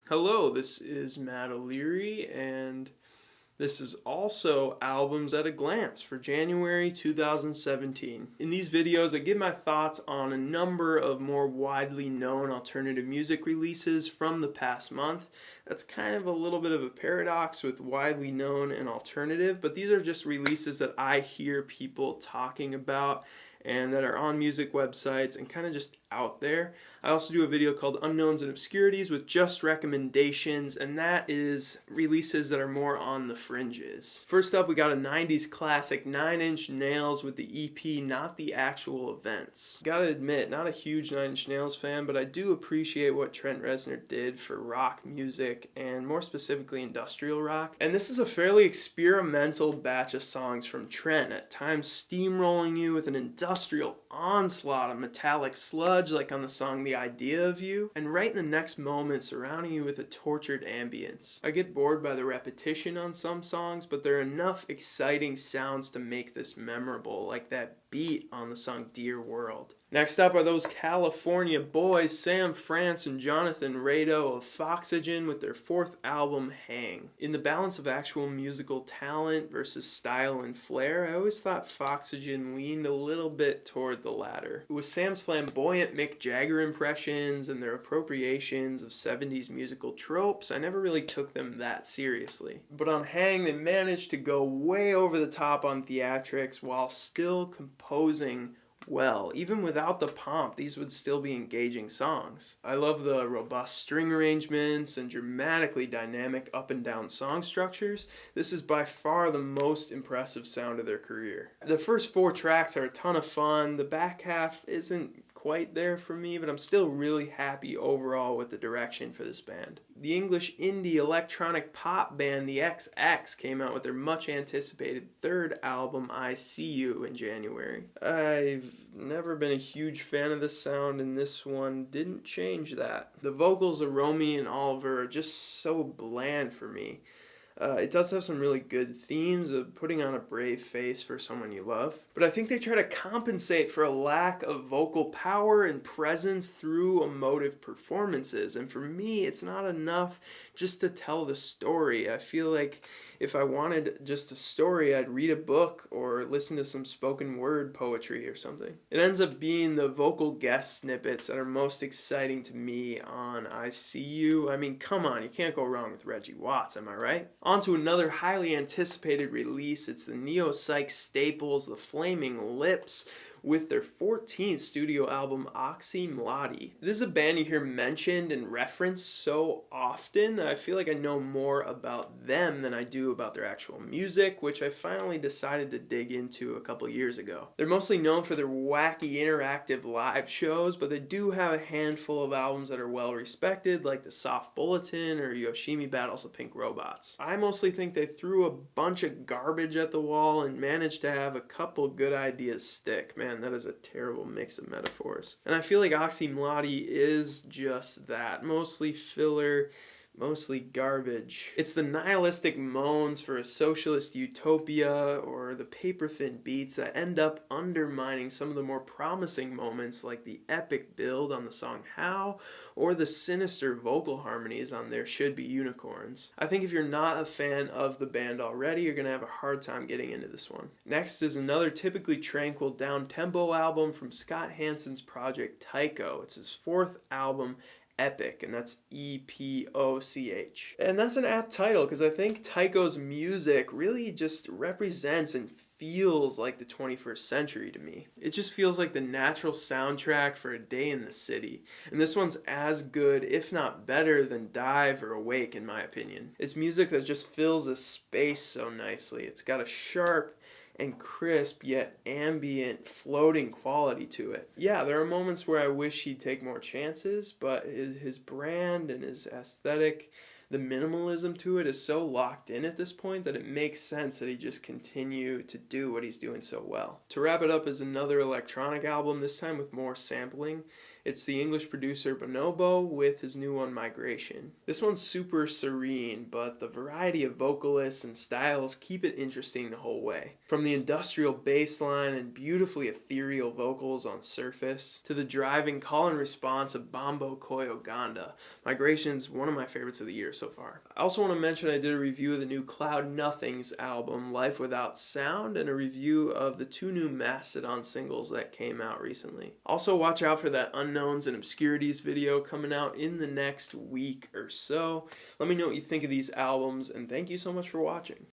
Hello, this is Matt O'Leary, and this is also Albums at a Glance for January 2017. In these videos, I give my thoughts on a number of more widely known alternative music releases from the past month. That's kind of a little bit of a paradox with widely known and alternative, but these are just releases that I hear people talking about and that are on music websites and kind of just out there. I also do a video called Unknowns and Obscurities with just recommendations, and that is releases that are more on the fringes. First up, we got a 90s classic, 9 Inch Nails with the EP, not the actual events. Gotta admit, not a huge 9 Inch Nails fan, but I do appreciate what Trent Reznor did for rock music, and more specifically industrial rock. And this is a fairly experimental batch of songs from Trent, at times steamrolling you with an industrial onslaught of metallic sludge like on the song The Idea of You, and right in the next moment surrounding you with a tortured ambience. I get bored by the repetition on some songs, but there are enough exciting sounds to make this memorable, like that beat on the song Dear World. Next up are those California boys, Sam France and Jonathan Rado of Foxygen, with their 4th album, Hang. In the balance of actual musical talent versus style and flair, I always thought Foxygen leaned a little bit toward the latter. With Sam's flamboyant Mick Jagger impressions and their appropriations of 70s musical tropes, I never really took them that seriously. But on Hang, they managed to go way over the top on theatrics while still composing well. Even without the pomp, these would still be engaging songs. I love the robust string arrangements and dramatically dynamic up and down song structures. This is by far the most impressive sound of their career. The first 4 tracks are a ton of fun. The back half isn't quite there for me, but I'm still really happy overall with the direction for this band. The English indie electronic pop band The XX came out with their much anticipated 3rd album, I See You, in January. I've never been a huge fan of this sound, and this one didn't change that. The vocals of Romy and Oliver are just so bland for me. It does have some really good themes of putting on a brave face for someone you love, but I think they try to compensate for a lack of vocal power and presence through emotive performances, and for me it's not enough just to tell the story. I feel like if I wanted just a story, I'd read a book or listen to some spoken word poetry or something. It ends up being the vocal guest snippets that are most exciting to me on I See You. I mean, come on, you can't go wrong with Reggie Watts, am I right? On to another highly anticipated release. It's the neo-psych staples, the Flaming Lips, with their 14th studio album, Mlody. This is a band you hear mentioned and referenced so often that I feel like I know more about them than I do about their actual music, which I finally decided to dig into a couple years ago. They're mostly known for their wacky interactive live shows, but they do have a handful of albums that are well respected, like The Soft Bulletin or Yoshimi Battles of Pink Robots. I mostly think they threw a bunch of garbage at the wall and managed to have a couple good ideas stick. Man, that is a terrible mix of metaphors. And I feel like Mlody is just that. Mostly filler, mostly garbage. It's the nihilistic moans for a socialist utopia or the paper-thin beats that end up undermining some of the more promising moments, like the epic build on the song How or the sinister vocal harmonies on There Should Be Unicorns. I think if you're not a fan of the band already, you're going to have a hard time getting into this one. Next is another typically tranquil down-tempo album from Scott Hansen's project Tycho. It's his 4th album, Epoch, and that's Epoch. And that's an apt title because I think Tycho's music really just represents and feels like the 21st century to me. It just feels like the natural soundtrack for a day in the city. And this one's as good, if not better, than Dive or Awake, in my opinion. It's music that just fills a space so nicely. It's got a sharp and crisp yet ambient floating quality to it. Yeah, there are moments where I wish he'd take more chances, but his brand and his aesthetic, the minimalism to it is so locked in at this point that it makes sense that he just continue to do what he's doing so well. To wrap it up is another electronic album, this time with more sampling. It's the English producer Bonobo with his new one, Migration. This one's super serene, but the variety of vocalists and styles keep it interesting the whole way. From the industrial bass line and beautifully ethereal vocals on Surface, to the driving call and response of Bombo Koi Oganda, Migration's one of my favorites of the year so far. I also want to mention I did a review of the new Cloud Nothings album, Life Without Sound, and a review of the 2 new Mastodon singles that came out recently. Also watch out for that Unknowns and Obscurities video coming out in the next week or so. Let me know what you think of these albums, and thank you so much for watching.